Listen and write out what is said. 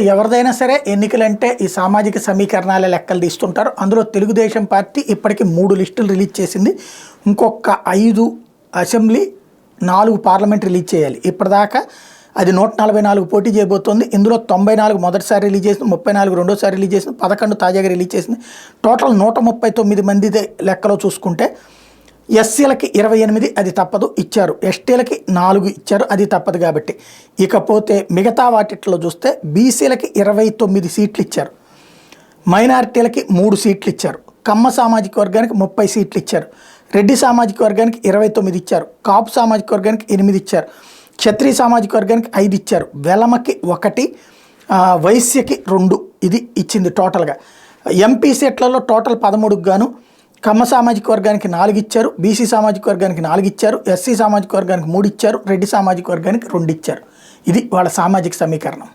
ఎవరిదైనా సరే ఎన్నికలంటే ఈ సామాజిక సమీకరణాల లెక్కలు తీస్తుంటారు. అందులో తెలుగుదేశం పార్టీ ఇప్పటికి 3 లిస్టులు రిలీజ్ చేసింది. ఇంకొక 5 అసెంబ్లీ 4 పార్లమెంట్ రిలీజ్ చేయాలి. ఇప్పటిదాకా అది 144 పోటీ చేయబోతోంది. ఇందులో 94 మొదటిసారి రిలీజ్ చేసింది, 34 రెండోసారి రిలీజ్ చేసింది, 11 తాజాగా రిలీజ్ చేసింది. టోటల్ 139 మంది లెక్కలో చూసుకుంటే ఎస్సీలకి 28 అది తప్పదు ఇచ్చారు, ఎస్టీలకి 4 ఇచ్చారు అది తప్పదు కాబట్టి. ఇకపోతే మిగతా వాటిట్లో చూస్తే బీసీలకి 29 సీట్లు ఇచ్చారు, మైనారిటీలకి 3 సీట్లు ఇచ్చారు, కమ్మ సామాజిక వర్గానికి 30 సీట్లు ఇచ్చారు, రెడ్డి సామాజిక వర్గానికి 29 ఇచ్చారు, కాపు సామాజిక వర్గానికి 8 ఇచ్చారు, క్షత్రియ సామాజిక వర్గానికి 5 ఇచ్చారు, వెలమకి 1, వైశ్యకి 2 ఇది ఇచ్చింది టోటల్గా. ఎంపీ సీట్లలో టోటల్ 13కు గాను కమ్మ సామాజిక వర్గానికి 4 ఇచ్చారు, బీసీ సామాజిక వర్గానికి 4 ఇచ్చారు, ఎస్సీ సామాజిక వర్గానికి 3 ఇచ్చారు, రెడ్డి సామాజిక వర్గానికి 2 ఇచ్చారు. ఇది వాళ్ళ సామాజిక సమీకరణం.